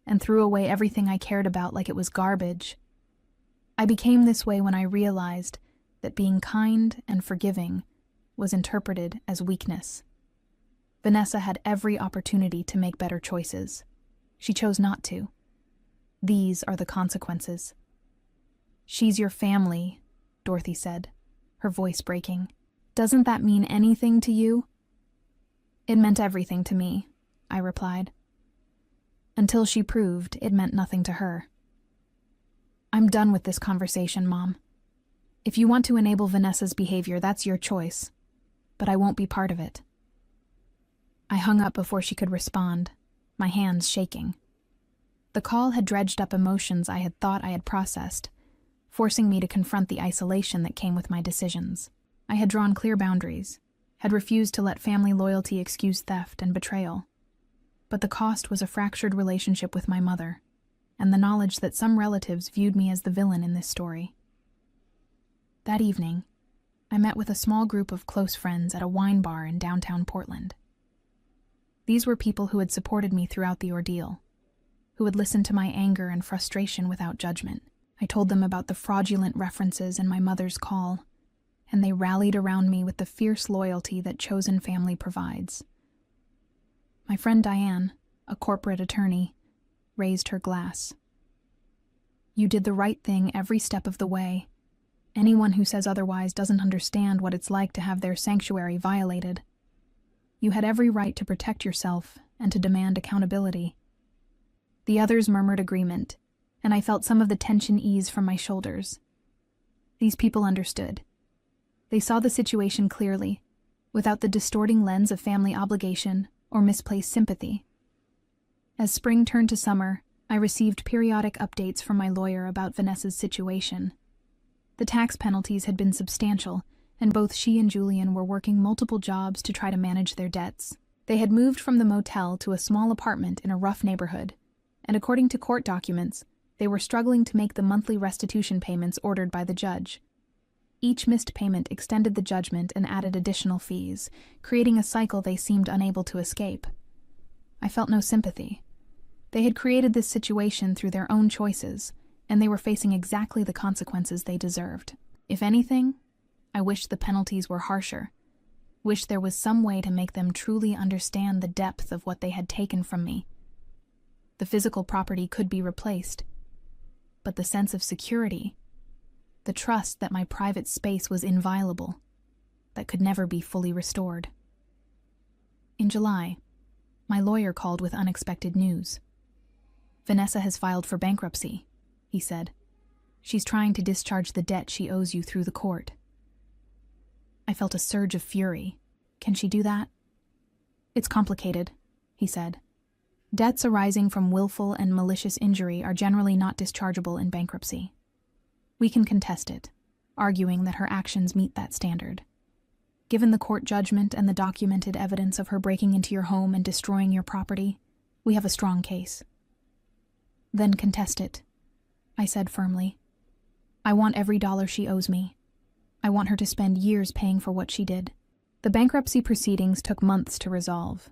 and threw away everything I cared about like it was garbage. I became this way when I realized that being kind and forgiving was interpreted as weakness. Vanessa had every opportunity to make better choices. She chose not to. These are the consequences. "She's your family," Dorothy said, her voice breaking. "Doesn't that mean anything to you?" "It meant everything to me," I replied. "Until she proved it meant nothing to her." "I'm done with this conversation, Mom. If you want to enable Vanessa's behavior, that's your choice, but I won't be part of it." I hung up before she could respond, my hands shaking. The call had dredged up emotions I had thought I had processed, forcing me to confront the isolation that came with my decisions. I had drawn clear boundaries, had refused to let family loyalty excuse theft and betrayal. But the cost was a fractured relationship with my mother, and the knowledge that some relatives viewed me as the villain in this story. That evening, I met with a small group of close friends at a wine bar in downtown Portland. These were people who had supported me throughout the ordeal, who had listened to my anger and frustration without judgment. I told them about the fraudulent references in my mother's call, and they rallied around me with the fierce loyalty that chosen family provides. My friend Diane, a corporate attorney, raised her glass. "You did the right thing every step of the way. Anyone who says otherwise doesn't understand what it's like to have their sanctuary violated. You had every right to protect yourself and to demand accountability." The others murmured agreement, and I felt some of the tension ease from my shoulders. These people understood. They saw the situation clearly, without the distorting lens of family obligation or misplaced sympathy. As spring turned to summer, I received periodic updates from my lawyer about Vanessa's situation. The tax penalties had been substantial, and both she and Julian were working multiple jobs to try to manage their debts. They had moved from the motel to a small apartment in a rough neighborhood, and according to court documents, they were struggling to make the monthly restitution payments ordered by the judge. Each missed payment extended the judgment and added additional fees, creating a cycle they seemed unable to escape. I felt no sympathy. They had created this situation through their own choices, and they were facing exactly the consequences they deserved. If anything, I wished the penalties were harsher, wished there was some way to make them truly understand the depth of what they had taken from me. The physical property could be replaced, but the sense of security, the trust that my private space was inviolable, that could never be fully restored. In July, my lawyer called with unexpected news. Vanessa has filed for bankruptcy, he said. She's trying to discharge the debt she owes you through the court. I felt a surge of fury. Can she do that? It's complicated, he said. Debts arising from willful and malicious injury are generally not dischargeable in bankruptcy. We can contest it, arguing that her actions meet that standard. Given the court judgment and the documented evidence of her breaking into your home and destroying your property, we have a strong case. Then contest it, I said firmly. I want every dollar she owes me. I want her to spend years paying for what she did. The bankruptcy proceedings took months to resolve.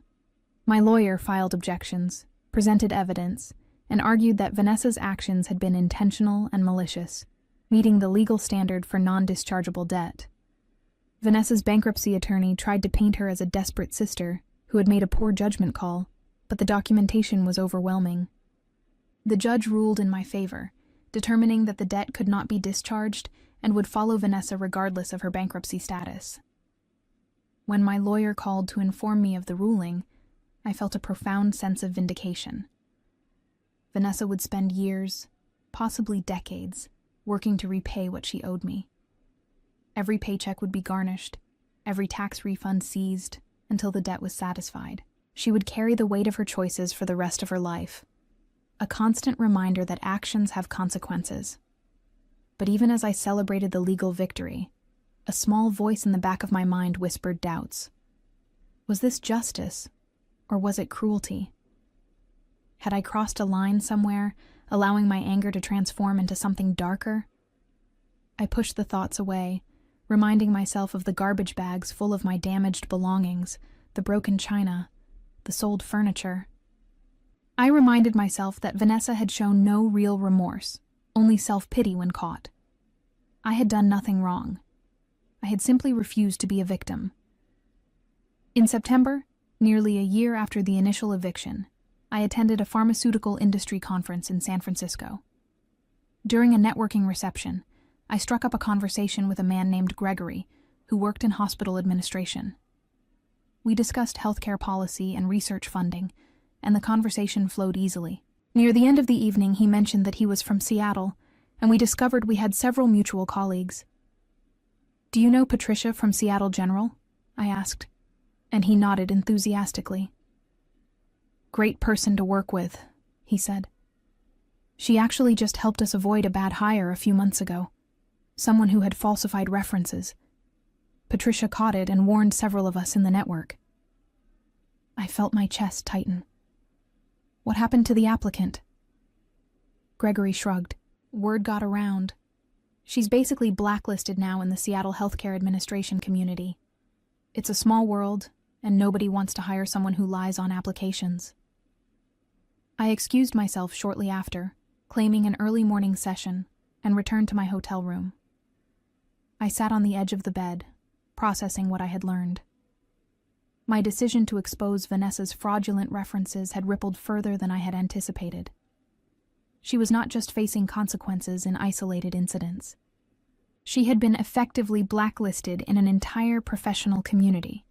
My lawyer filed objections, presented evidence, and argued that Vanessa's actions had been intentional and malicious, meeting the legal standard for non-dischargeable debt. Vanessa's bankruptcy attorney tried to paint her as a desperate sister who had made a poor judgment call, but the documentation was overwhelming. The judge ruled in my favor, determining that the debt could not be discharged and would follow Vanessa regardless of her bankruptcy status. When my lawyer called to inform me of the ruling, I felt a profound sense of vindication. Vanessa would spend years, possibly decades, working to repay what she owed me. Every paycheck would be garnished, every tax refund seized, until the debt was satisfied. She would carry the weight of her choices for the rest of her life, a constant reminder that actions have consequences. But even as I celebrated the legal victory, a small voice in the back of my mind whispered doubts. Was this justice, or was it cruelty? Had I crossed a line somewhere, allowing my anger to transform into something darker? I pushed the thoughts away, reminding myself of the garbage bags full of my damaged belongings, the broken china, the sold furniture. I reminded myself that Vanessa had shown no real remorse, only self-pity when caught. I had done nothing wrong. I had simply refused to be a victim. In September, nearly a year after the initial eviction, I attended a pharmaceutical industry conference in San Francisco. During a networking reception, I struck up a conversation with a man named Gregory, who worked in hospital administration. We discussed healthcare policy and research funding, and the conversation flowed easily. Near the end of the evening, he mentioned that he was from Seattle, and we discovered we had several mutual colleagues. "Do you know Patricia from Seattle General?" I asked, and he nodded enthusiastically. "Great person to work with," he said. "She actually just helped us avoid a bad hire a few months ago. Someone who had falsified references. Patricia caught it and warned several of us in the network." I felt my chest tighten. "What happened to the applicant?" Gregory shrugged. "Word got around. She's basically blacklisted now in the Seattle healthcare administration community. It's a small world, and nobody wants to hire someone who lies on applications." I excused myself shortly after, claiming an early morning session, and returned to my hotel room. I sat on the edge of the bed, processing what I had learned. My decision to expose Vanessa's fraudulent references had rippled further than I had anticipated. She was not just facing consequences in isolated incidents. She had been effectively blacklisted in an entire professional community,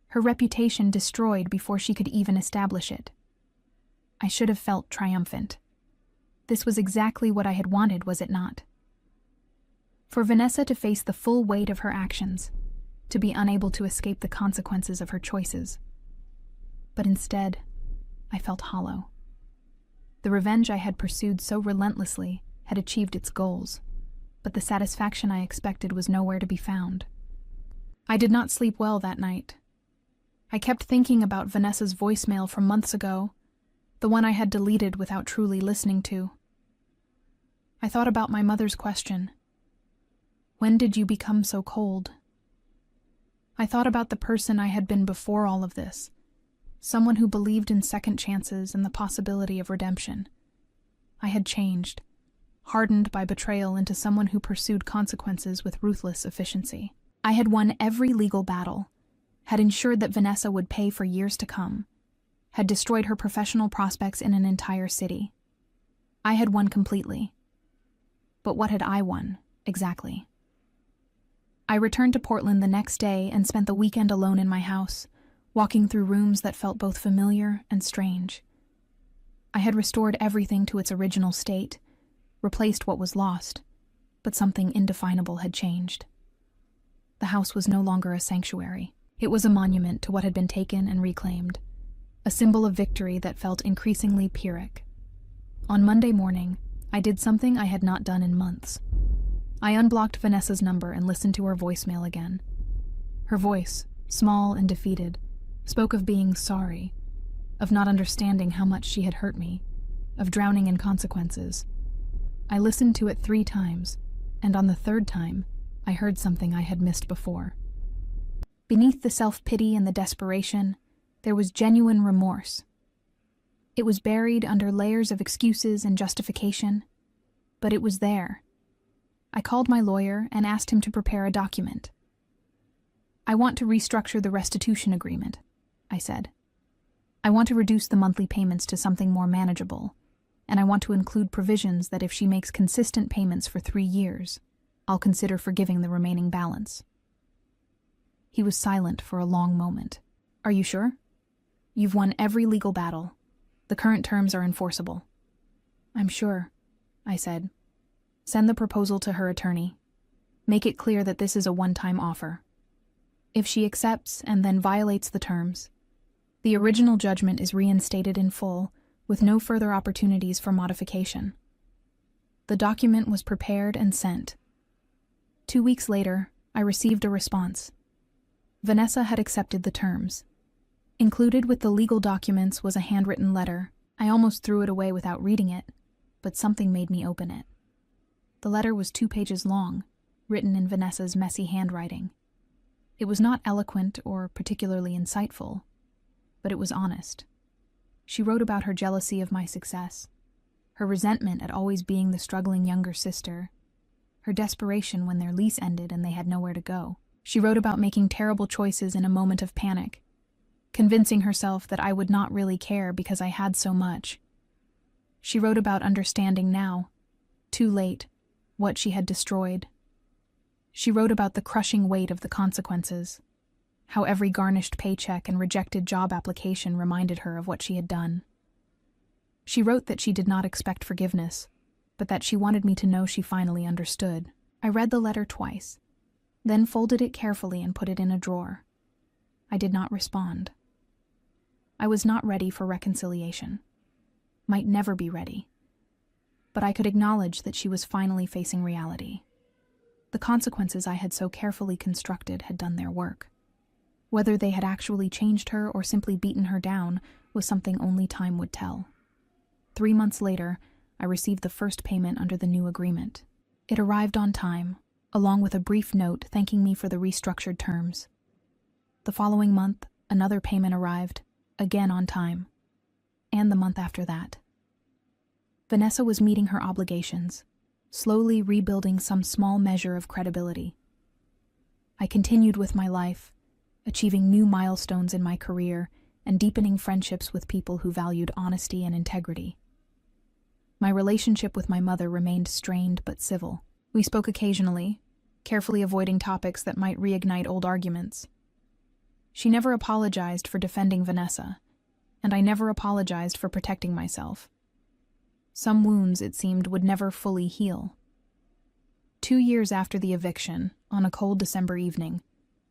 her reputation destroyed before she could even establish it. I should have felt triumphant. This was exactly what I had wanted, was it not? For Vanessa to face the full weight of her actions, to be unable to escape the consequences of her choices. But instead, I felt hollow. The revenge I had pursued so relentlessly had achieved its goals, but the satisfaction I expected was nowhere to be found. I did not sleep well that night. I kept thinking about Vanessa's voicemail from months ago, the one I had deleted without truly listening to. I thought about my mother's question. When did you become so cold? I thought about the person I had been before all of this, someone who believed in second chances and the possibility of redemption. I had changed, hardened by betrayal into someone who pursued consequences with ruthless efficiency. I had won every legal battle, had ensured that Vanessa would pay for years to come, had destroyed her professional prospects in an entire city. I had won completely. But what had I won, exactly? I returned to Portland the next day and spent the weekend alone in my house, walking through rooms that felt both familiar and strange. I had restored everything to its original state, replaced what was lost, but something indefinable had changed. The house was no longer a sanctuary. It was a monument to what had been taken and reclaimed, a symbol of victory that felt increasingly Pyrrhic. On Monday morning, I did something I had not done in months. I unblocked Vanessa's number and listened to her voicemail again. Her voice, small and defeated, spoke of being sorry, of not understanding how much she had hurt me, of drowning in consequences. I listened to it 3 times, and on the 3rd time, I heard something I had missed before. Beneath the self-pity and the desperation, there was genuine remorse. It was buried under layers of excuses and justification, but it was there. I called my lawyer and asked him to prepare a document. "I want to restructure the restitution agreement," I said. "I want to reduce the monthly payments to something more manageable, and I want to include provisions that if she makes consistent payments for 3 years, I'll consider forgiving the remaining balance." He was silent for a long moment. "Are you sure? You've won every legal battle. The current terms are enforceable." "I'm sure," I said. "Send the proposal to her attorney. Make it clear that this is a one-time offer. If she accepts and then violates the terms, the original judgment is reinstated in full with no further opportunities for modification." The document was prepared and sent. 2 weeks later, I received a response. Vanessa had accepted the terms. Included with the legal documents was a handwritten letter. I almost threw it away without reading it, but something made me open it. The letter was 2 pages long, written in Vanessa's messy handwriting. It was not eloquent or particularly insightful, but it was honest. She wrote about her jealousy of my success, her resentment at always being the struggling younger sister, her desperation when their lease ended and they had nowhere to go. She wrote about making terrible choices in a moment of panic, convincing herself that I would not really care because I had so much. She wrote about understanding now, too late, what she had destroyed. She wrote about the crushing weight of the consequences, how every garnished paycheck and rejected job application reminded her of what she had done. She wrote that she did not expect forgiveness, but that she wanted me to know she finally understood. I read the letter twice, then folded it carefully and put it in a drawer. I did not respond. I was not ready for reconciliation. Might never be ready. But I could acknowledge that she was finally facing reality. The consequences I had so carefully constructed had done their work. Whether they had actually changed her or simply beaten her down was something only time would tell. 3 months later, I received the first payment under the new agreement. It arrived on time, along with a brief note thanking me for the restructured terms. The following month, another payment arrived, again on time, and the month after that. Vanessa was meeting her obligations, slowly rebuilding some small measure of credibility. I continued with my life, achieving new milestones in my career and deepening friendships with people who valued honesty and integrity. My relationship with my mother remained strained but civil. We spoke occasionally, carefully avoiding topics that might reignite old arguments. She never apologized for defending Vanessa, and I never apologized for protecting myself. Some wounds, it seemed, would never fully heal. 2 years after the eviction, on a cold December evening,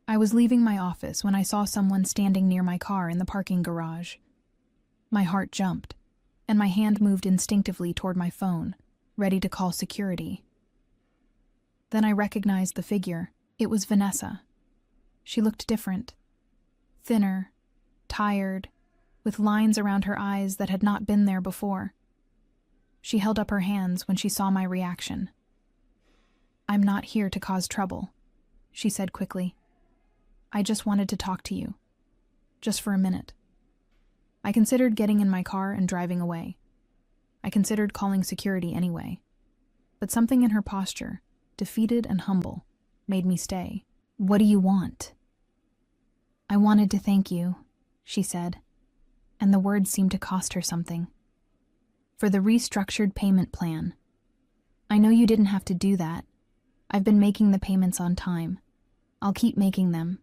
I was leaving my office when I saw someone standing near my car in the parking garage. My heart jumped, and my hand moved instinctively toward my phone, ready to call security. Then I recognized the figure. It was Vanessa. She looked different. Thinner, tired, with lines around her eyes that had not been there before. She held up her hands when she saw my reaction. "I'm not here to cause trouble," she said quickly. "I just wanted to talk to you. Just for a minute." I considered getting in my car and driving away. I considered calling security anyway. But something in her posture, defeated and humble, made me stay. "What do you want?" "I wanted to thank you," she said, and the words seemed to cost her something. "For the restructured payment plan. I know you didn't have to do that. I've been making the payments on time. I'll keep making them.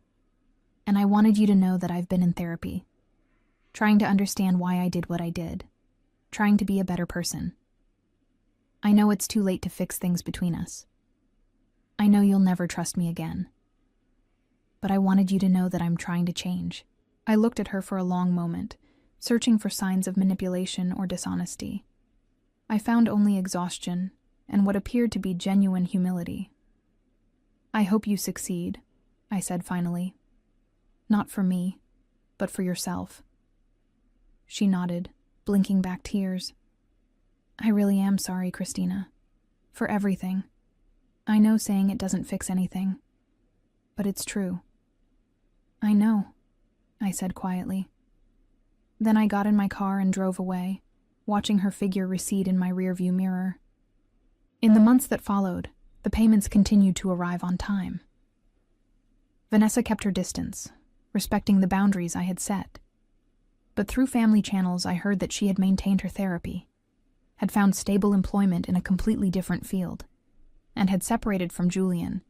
And I wanted you to know that I've been in therapy, trying to understand why I did what I did. trying to be a better person. I know it's too late to fix things between us. I know you'll never trust me again. But I wanted you to know that I'm trying to change." I looked at her for a long moment, searching for signs of manipulation or dishonesty. I found only exhaustion and what appeared to be genuine humility. "I hope you succeed," I said finally. "Not for me, but for yourself." She nodded, blinking back tears. "I really am sorry, Christina. For everything. I know saying it doesn't fix anything, but it's true." "I know," I said quietly. Then I got in my car and drove away, watching her figure recede in my rearview mirror. In the months that followed, the payments continued to arrive on time. Vanessa kept her distance, respecting the boundaries I had set. But through family channels, I heard that she had maintained her therapy, had found stable employment in a completely different field, and had separated from Julian,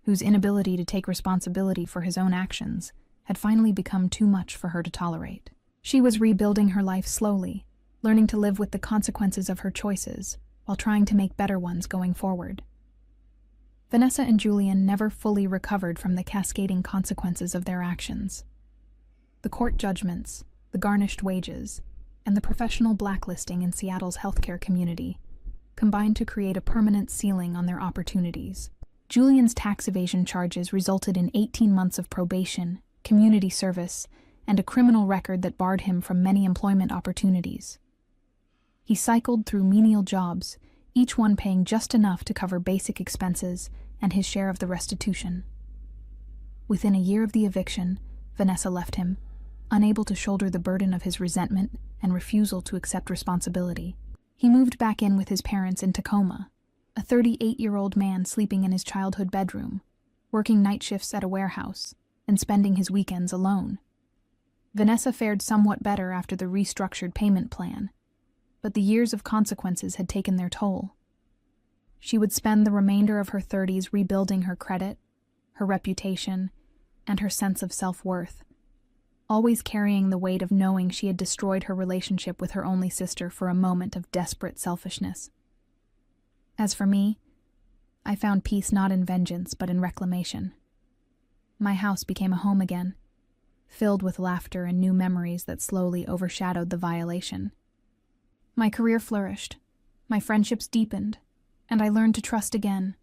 whose inability to take responsibility for his own actions had finally become too much for her to tolerate. She was rebuilding her life slowly, learning to live with the consequences of her choices while trying to make better ones going forward. Vanessa and Julian never fully recovered from the cascading consequences of their actions. The court judgments, the garnished wages, and the professional blacklisting in Seattle's healthcare community combined to create a permanent ceiling on their opportunities. Julian's tax evasion charges resulted in 18 months of probation, community service, and a criminal record that barred him from many employment opportunities. He cycled through menial jobs, each one paying just enough to cover basic expenses and his share of the restitution. Within a year of the eviction, Vanessa left him, unable to shoulder the burden of his resentment and refusal to accept responsibility. He moved back in with his parents in Tacoma, a 38-year-old man sleeping in his childhood bedroom, working night shifts at a warehouse, and spending his weekends alone. Vanessa fared somewhat better after the restructured payment plan, but the years of consequences had taken their toll. She would spend the remainder of her 30s rebuilding her credit, her reputation, and her sense of self-worth, always carrying the weight of knowing she had destroyed her relationship with her only sister for a moment of desperate selfishness. As for me, I found peace not in vengeance but in reclamation. My house became a home again, filled with laughter and new memories that slowly overshadowed the violation. My career flourished, my friendships deepened, and I learned to trust again,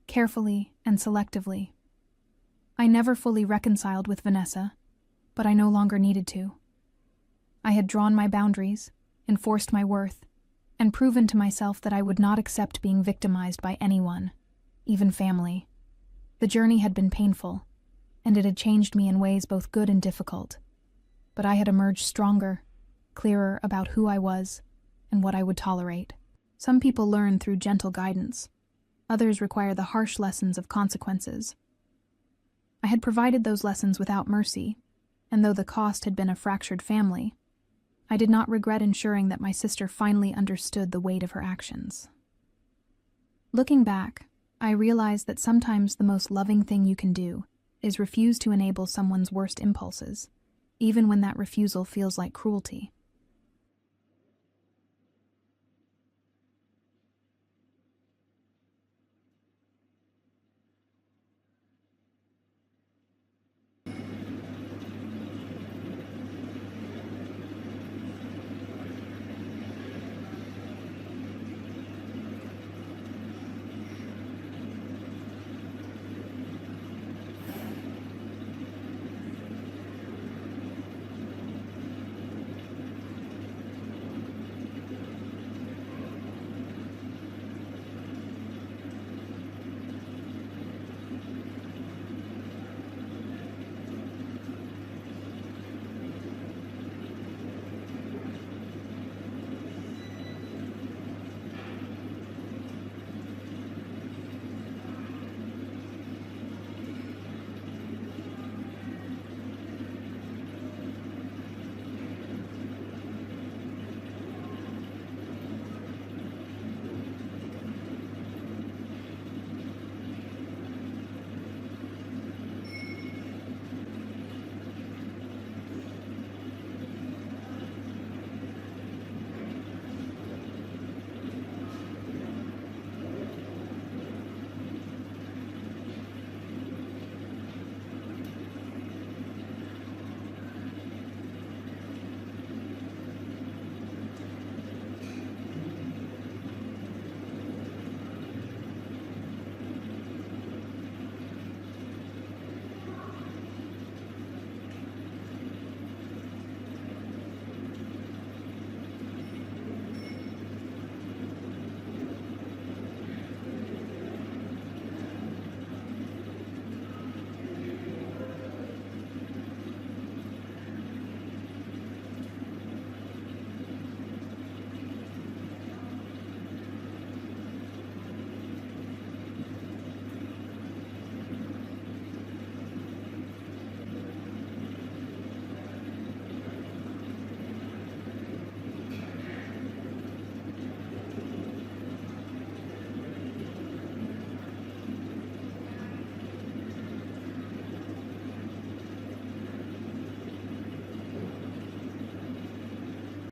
carefully and selectively. I never fully reconciled with Vanessa, but I no longer needed to. I had drawn my boundaries, enforced my worth, and proven to myself that I would not accept being victimized by anyone, even family. The journey had been painful, and it had changed me in ways both good and difficult, but I had emerged stronger, clearer about who I was and what I would tolerate. Some people learn through gentle guidance. Others require the harsh lessons of consequences. I had provided those lessons without mercy, and though the cost had been a fractured family, I did not regret ensuring that my sister finally understood the weight of her actions. Looking back, I realized that sometimes the most loving thing you can do is refuse to enable someone's worst impulses, even when that refusal feels like cruelty.